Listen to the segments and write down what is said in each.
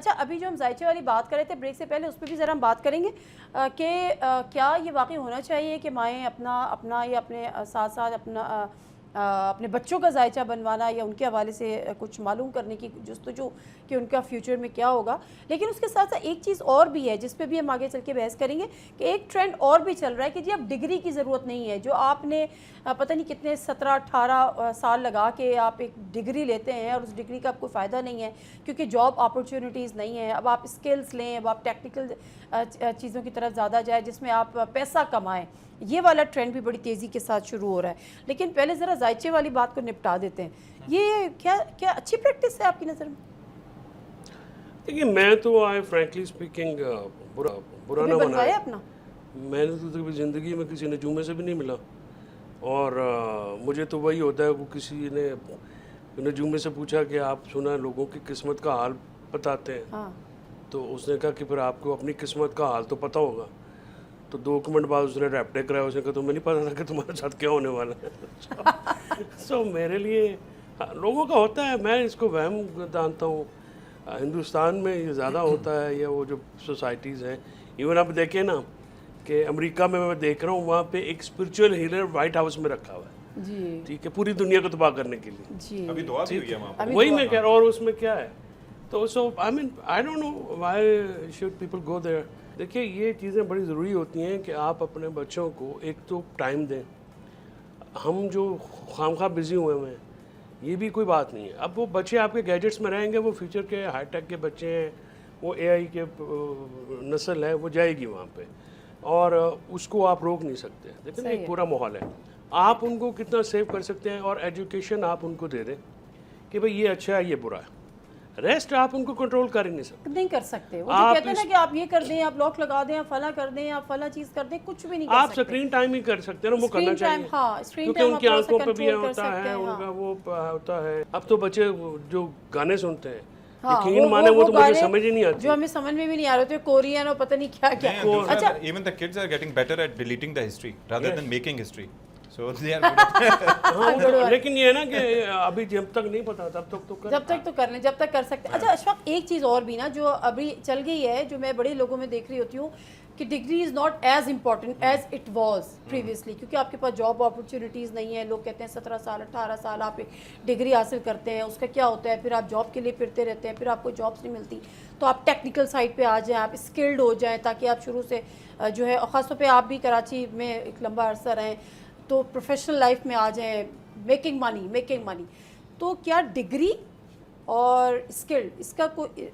اچھا ابھی جو ہم ذائچے والی بات کر رہے تھے بریک سے پہلے، اس پہ بھی ذرا ہم بات کریں گے کہ کیا یہ واقعی ہونا چاہیے کہ مائیں اپنا یا اپنے ساتھ ساتھ اپنے بچوں کا ذائچہ بنوانا یا ان کے حوالے سے کچھ معلوم کرنے کی جستجو کہ ان کا فیوچر میں کیا ہوگا. لیکن اس کے ساتھ ساتھ ایک چیز اور بھی ہے جس پہ بھی ہم آگے چل کے بحث کریں گے کہ ایک ٹرینڈ اور بھی چل رہا ہے کہ جی اب ڈگری کی ضرورت نہیں ہے. جو آپ نے پتہ نہیں کتنے 17-18 سال لگا کے آپ ایک ڈگری لیتے ہیں اور اس ڈگری کا آپ کو فائدہ نہیں ہے کیونکہ جاب اپرچونیٹیز نہیں ہیں. اب آپ اسکلز لیں، اب آپ ٹیکنیکل چیزوں کی طرف زیادہ جائیں جس میں آپ پیسہ کمائیں. یہ والا ٹرینڈ بھی بڑی تیزی کے ساتھ شروع ہو رہا ہے. لیکن پہلے ذرا ذائچے والی بات کو نپٹا دیتے ہیں. یہ کیا اچھی پریکٹس ہے آپ کی نظر میں؟ دیکھیے میں تو فرینکلی اسپیکنگ برا نہ بنایا اپنا. میں نے تو کبھی زندگی میں کسی نجومے سے بھی نہیں ملا اور مجھے تو وہی ہوتا ہے وہ کسی نے نجومے سے پوچھا کہ آپ سنا لوگوں کی قسمت کا حال بتاتے ہیں تو اس نے کہا کہ پھر آپ کو اپنی قسمت کا حال تو پتہ ہوگا. تو 2 منٹ بعد اس نے ریپٹے کرایا. اس نے کہا تو میں نہیں پتا تھا کہ تمہارے ساتھ کیا ہونے والا ہے. سو میرے لیے لوگوں کا ہوتا ہے، میں اس کو وہم جانتا ہوں. ہندوستان میں یہ زیادہ ہوتا ہے، یا وہ جو سوسائٹیز ہیں. ایون آپ دیکھیں نا کہ امریکہ میں دیکھ رہا ہوں وہاں پہ ایک اسپرچول ہیلر وائٹ ہاؤس میں رکھا ہوا ہے جی ٹھیک ہے، پوری دنیا کو تباہ کرنے کے لیے. جی ابھی دعا بھی ہوئی ہے وہاں پہ. وہی میں کہہ رہا ہوں. اور اس میں کیا ہے تو so I mean I don't know why should people go there. دیکھیے یہ چیزیں بڑی ضروری ہوتی ہیں کہ آپ اپنے بچوں کو ایک تو ٹائم دیں. ہم جو خواہ بزی ہوئے ہیں یہ بھی کوئی بات نہیں ہے. اب وہ بچے آپ کے گیجٹس میں رہیں گے، وہ فیوچر کے ہائی ٹیک کے بچے ہیں، وہ اے آئی کے نسل ہے، وہ جائے گی وہاں پہ اور اس کو آپ روک نہیں سکتے. دیکھیں ایک پورا ماحول ہے. آپ ان کو کتنا سیو کر سکتے ہیں اور ایجوکیشن آپ ان کو دے دیں کہ بھئی یہ اچھا ہے یہ برا ہے. ریسٹ آپ ان کو کنٹرول کر ہی نہیں سکتے. نہیں کر سکتے. وہ جو کہتے ہیں نا کہ آپ یہ کر دیں، آپ لاک لگا دیں، آپ فلاں کر دیں، آپ فلاں چیز کر دیں، کچھ بھی نہیں کر سکتے. آپ اسکرین ٹائم ہی کر سکتے ہیں نا، وہ کرنا چاہیے کیونکہ ان کی آنکھوں پہ بھی ہوتا ہے، ان کا وہ ہوتا ہے. اب تو بچے جو گانے سنتے ہیں یقین مانے وہ تو مجھے سمجھ ہی نہیں آتی، جو ہمیں سمجھ میں بھی نہیں آ رہے تھے، کورین اور پتہ نہیں کیا کیا. اچھا even the kids are getting better at deleting the history rather than making history. So they are good. لیکن یہ ہے نا کہ ابھی جب تک نہیں پتا تب تک تو جب تک تو کر لیں، جب تک کر سکتے. اچھا اشفاق ایک چیز اور بھی نا جو ابھی چل گئی ہے، جو میں بڑے لوگوں میں دیکھ رہی ہوتی ہوں کہ degree is not as important as it was previously, کیونکہ آپ کے پاس جاب اپرچونیٹیز نہیں ہیں. لوگ کہتے ہیں 17 سال 18 سال آپ ڈگری حاصل کرتے ہیں، اس کا کیا ہوتا ہے، پھر آپ جاب کے لیے پھرتے رہتے ہیں، پھر آپ کو جابس نہیں ملتی. تو آپ ٹیکنیکل سائڈ پہ آ جائیں، آپ اسکلڈ ہو جائیں تاکہ آپ شروع سے جو ہے، خاص طور پہ آپ بھی کراچی میں ایک لمبا عرصہ رہیں تو پروفیشنل لائف میں آ جائیں، میکنگ منی. تو کیا ڈگری اور اسکلڈ اس کا کوئی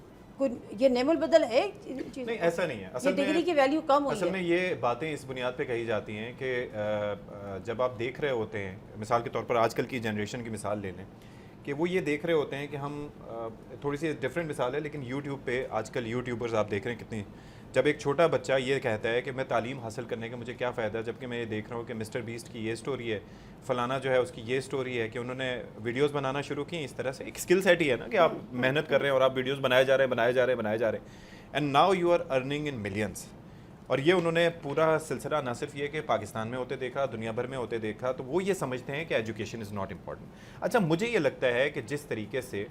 یہ نعم البدل ہے؟ نہیں ایسا نہیں ہے. اصل میں ڈگری کی ویلیو کم ہوئی ہے. اصل میں یہ باتیں اس بنیاد پہ کہی جاتی ہیں کہ جب آپ دیکھ رہے ہوتے ہیں، مثال کے طور پر آج کل کی جنریشن کی مثال لے لیں کہ وہ یہ دیکھ رہے ہوتے ہیں کہ ہم تھوڑی سی ڈفرینٹ مثال ہے لیکن یوٹیوب پہ آج کل یوٹیوبرز آپ دیکھ رہے ہیں کتنی. جب ایک چھوٹا بچہ یہ کہتا ہے کہ میں تعلیم حاصل کرنے کا مجھے کیا فائدہ، جبکہ میں یہ دیکھ رہا ہوں کہ مسٹر بیسٹ کی یہ سٹوری ہے، فلانا جو ہے اس کی یہ سٹوری ہے کہ انہوں نے ویڈیوز بنانا شروع کی. اس طرح سے ایک اسکل سیٹ ہی ہے نا کہ آپ محنت کر رہے ہیں اور آپ ویڈیوز بنائے جا رہے ہیں and now you are earning in millions. اور یہ انہوں نے پورا سلسلہ نہ صرف یہ کہ پاکستان میں ہوتے دیکھا، دنیا بھر میں ہوتے دیکھا. تو وہ یہ سمجھتے ہیں کہ ایجوکیشن از ناٹ امپورٹنٹ. اچھا مجھے یہ لگتا ہے کہ جس طریقے سے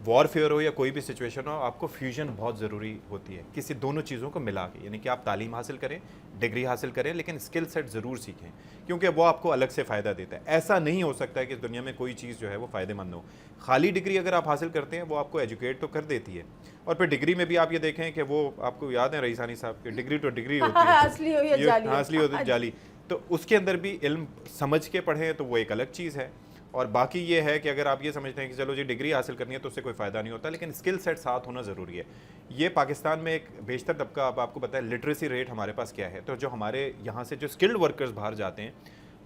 وار فیئر ہو یا کوئی بھی سچویشن ہو، آپ کو فیوژن بہت ضروری ہوتی ہے، کسی دونوں چیزوں کو ملا کے. یعنی کہ آپ تعلیم حاصل کریں، ڈگری حاصل کریں، لیکن اسکل سیٹ ضرور سیکھیں کیونکہ وہ آپ کو الگ سے فائدہ دیتا ہے. ایسا نہیں ہو سکتا ہے کہ اس دنیا میں کوئی چیز جو ہے وہ فائدہ مند ہو. خالی ڈگری اگر آپ حاصل کرتے ہیں وہ آپ کو ایجوکیٹ تو کر دیتی ہے. اور پھر ڈگری میں بھی آپ یہ دیکھیں کہ وہ آپ کو یاد ہے رئیسانی صاحب کہ ڈگری تو ڈگری ہوتی ہے، اصلی ہوتی ہے جعلی. تو اس کے اندر بھی علم سمجھ کے پڑھیں تو وہ ایک الگ چیز ہے. اور باقی یہ ہے کہ اگر آپ یہ سمجھتے ہیں کہ چلو جی ڈگری حاصل کرنی ہے تو اس سے کوئی فائدہ نہیں ہوتا، لیکن اسکل سیٹ ساتھ ہونا ضروری ہے. یہ پاکستان میں ایک بیشتر طبقہ، اب آپ کو پتہ ہے لٹریسی ریٹ ہمارے پاس کیا ہے. تو جو ہمارے یہاں سے جو اسکلڈ ورکرز باہر جاتے ہیں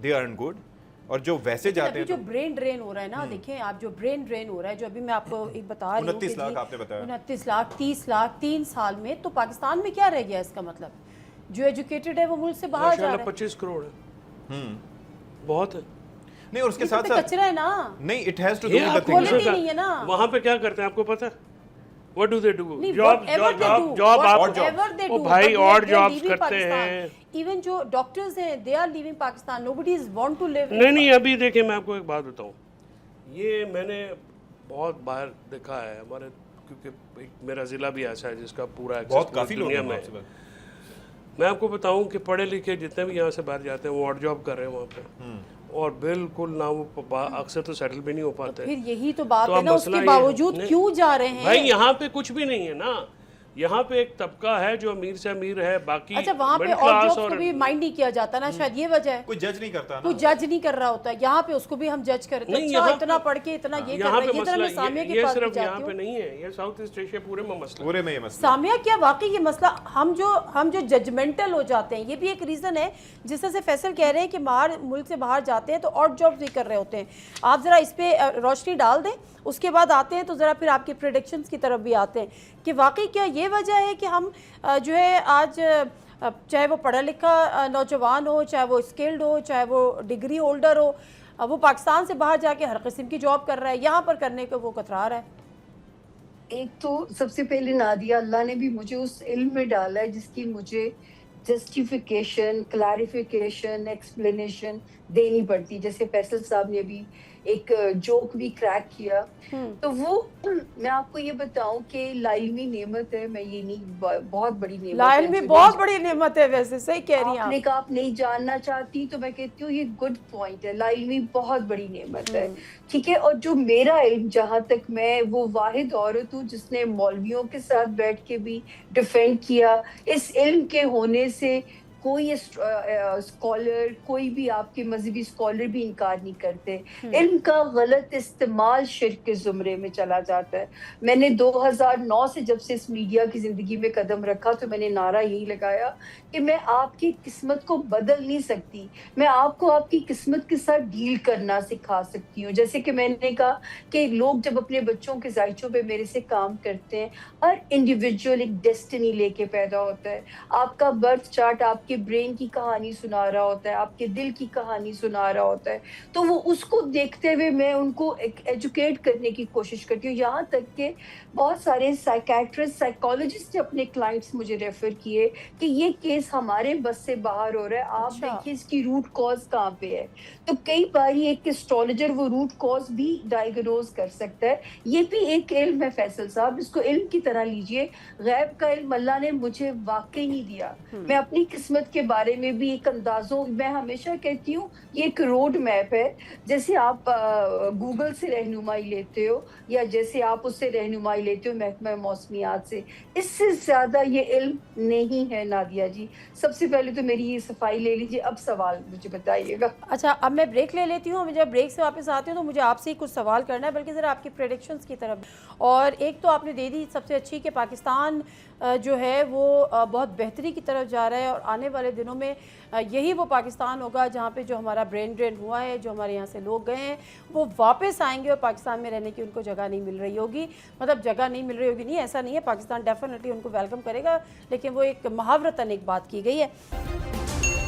دے ارن گڈ، اور جو ویسے جاتے ہیں جو برین ڈرین ہو رہا ہے نا، دیکھیں آپ جو برین ڈرین ہو رہا ہے، جو ابھی میں آپ کو ایک بتا رہی ہوں 29 لاکھ آپ نے بتایا، 29 لاکھ 30 لاکھ 3 سال میں. تو پاکستان میں کیا رہ گیا اس کا مطلب؟ جو ایجوکیٹڈ ہے وہ ملک سے باہر جا رہا ہے. 25 کروڑ ہے، بہت ہے. نہیں اور اس کے ساتھ ساتھ کچرا ہے نا، نہیں it has to do with quality نہیں ہے نا. وہاں پہ کیا کرتے ہیں آپ کو پتہ ہے؟ What do they do? بھائی اور جابس کرتے ہیں. ایون جو ڈاکٹرز ہیں they are leaving Pakistan. Nobody is want to live. نہیں ابھی دیکھیں میں آپ کو ایک بات بتاؤں، یہ میں نے بہت باہر دیکھا ہے. ہمارے کیونکہ ایک میرا ضلع بھی ایسا ہے جس کا پورا بہت کافی لوگ دنیا ہیں میں آپ سے ہے. بات. میں آپ کو بتاؤں کہ پڑھے لکھے جتنے بھی یہاں سے باہر جاتے ہیں وہ آڈ جاب کر رہے ہیں وہاں پہ, اور بالکل نہ وہ اکثر تو سیٹل بھی نہیں ہو پاتے. پھر یہی تو بات تو ہے اب نا, اس مسئلہ کے یہ- باوجود نہیں، کیوں جا رہے ہیں؟ بھائی یہاں پہ کچھ بھی نہیں ہے نا, یہاں پہ ایک طبقہ ہے جو امیر سے امیر ہے, باقی اچھا وہاں پہ middle اور class جابس اور کو بھی مائنڈ نہیں کیا جاتا نا, شاید یہ وجہ ہے. کوئی جج نہیں کرتا نا, کوئی جج نہیں کر رہا ہوتا ہے. یہاں پہ اس کو بھی ہم جج کرتے ہیں, نہیں, اچھا یہاں اتنا پہ- پڑھ کے اتنا یہ کر یہاں رہا پہ ہے. یہ ذرا میں مسئلہ سامیہ کے یہ پاس بھی صرف یہاں جاتی پہ ہوں. نہیں ہے, یہ ساؤتھ ایسٹ ایشیا پورے میں مسئلہ پورے میں یہ مسئلہ. سامیہ کیا واقعی یہ مسئلہ, ہم جو ججمنٹل ہو جاتے ہیں, یہ بھی ایک ریزن ہے جس طرح سے فیصل کہہ رہے ہیں کہ باہر ملک سے باہر جاتے ہیں تو آڈ جابس بھی کر رہے ہوتے ہیں. آپ ذرا اس پہ روشنی ڈال دیں, اس کے بعد آتے ہیں تو ذرا پھر آپ کے پریڈکشنز کی طرف بھی آتے ہیں کہ واقعی کیا یہ وجہ ہے کہ ہم جو ہے آج چاہے وہ پڑھا لکھا نوجوان ہو, چاہے وہ اسکلڈ ہو, چاہے وہ ڈگری ہولڈر ہو, وہ پاکستان سے باہر جا کے ہر قسم کی جاب کر رہا ہے, یہاں پر کرنے کو وہ کترا رہا ہے. ایک تو سب سے پہلے نادیہ, اللہ نے بھی مجھے اس علم میں ڈالا ہے جس کی مجھے جسٹیفیکیشن, کلیریفیکیشن, ایکسپلینیشن دینی پڑتی. جیسے فیصل صاحب نے بھی ایک جوک بھی کریک کیا, تو وہ میں آپ کو یہ بتاؤں کہ لاعلمی نعمت ہے, میں یہ نہیں, بہت بڑی نعمت ہے. لاعلمی بہت بڑی نعمت ہے, ویسے صحیح کہہ رہی ہیں آپ نے کہا آپ نہیں جاننا چاہتی, تو میں کہتی ہوں یہ گڈ پوائنٹ ہے. لاعلمی بہت بڑی نعمت ہے, ٹھیک ہے. اور جو میرا علم, جہاں تک میں وہ واحد عورت ہوں جس نے مولویوں کے ساتھ بیٹھ کے بھی ڈیفینڈ کیا, اس علم کے ہونے سے کوئی اسکالر, کوئی بھی آپ کے مذہبی اسکالر بھی انکار نہیں کرتے. علم کا غلط استعمال شرک کے زمرے میں چلا جاتا ہے. میں نے 2009 سے جب سے اس میڈیا کی زندگی میں قدم رکھا تو میں نے نعرہ یہی لگایا کہ میں آپ کی قسمت کو بدل نہیں سکتی, میں آپ کو آپ کی قسمت کے ساتھ ڈیل کرنا سکھا سکتی ہوں. جیسے کہ میں نے کہا کہ لوگ جب اپنے بچوں کے ذائچوں پہ میرے سے کام کرتے ہیں, ہر انڈیویجول ایک ڈیسٹنی لے کے پیدا ہوتا ہے. آپ کا برتھ چارٹ آپ کے برین کی کہانی سنا رہا ہوتا ہے, آپ کے دل کی کہانی سنا رہا ہوتا ہے. تو وہ اس کو دیکھتے ہوئے میں ان کو ایجوکیٹ کرنے کی کوشش کرتی ہوں. یہاں تک کہ بہت سارے سائیکیٹرسٹ, سائیکالوجسٹ نے اپنے کلائنٹس مجھے ریفر کیے کہ یہ کیس ہمارے بس سے باہر ہو رہا ہے, آپ دیکھیے اس کی روٹ کاز کہاں پہ ہے. تو کئی بار ایک اسٹرالوجر وہ روٹ کاز بھی ڈائیگنوز کر سکتا ہے. یہ بھی ایک علم ہے فیصل صاحب, اس کو علم کی طرح لیجئے. غیب کا علم اللہ نے مجھے واقعی نہیں دیا. میں اپنی قسمت کے بارے میں بھی ایک اندازوں, میں ہمیشہ کہتی ہوں یہ ایک روڈ میپ ہے. جیسے آپ گوگل سے رہنمائی لیتے ہو, یا جیسے آپ اس سے رہنمائی لیتے ہو محکمہ موسمیات سے, اس سے زیادہ یہ علم نہیں ہے. نادیہ جی, سب سے پہلے تو میری یہ صفائی لے لیجیے, اب سوال مجھے بتائیے گا. اچھا, اب میں بریک لے لیتی ہوں. جب بریک سے واپس آتی ہوں تو مجھے آپ سے ہی کچھ سوال کرنا ہے, بلکہ ذرا آپ کی پریڈکشنز کی طرف. اور ایک تو آپ نے دے دی سب سے اچھی کہ پاکستان جو ہے وہ بہت بہتری کی طرف جا رہا ہے, اور آنے والے دنوں میں یہی وہ پاکستان ہوگا جہاں پہ جو ہمارا برین ڈرین ہوا ہے, جو ہمارے یہاں سے لوگ گئے ہیں وہ واپس آئیں گے, اور پاکستان میں رہنے کی ان کو جگہ نہیں مل رہی ہوگی. مطلب جگہ نہیں مل رہی ہوگی نہیں, ایسا نہیں ہے, پاکستان ڈیفینیٹلی ان کو ویلکم کرے گا, لیکن وہ ایک محاورتاً ایک بات کی گئی ہے.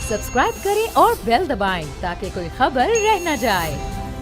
سبسکرائب کریں اور بیل دبائیں تاکہ کوئی خبر رہ نہ جائے.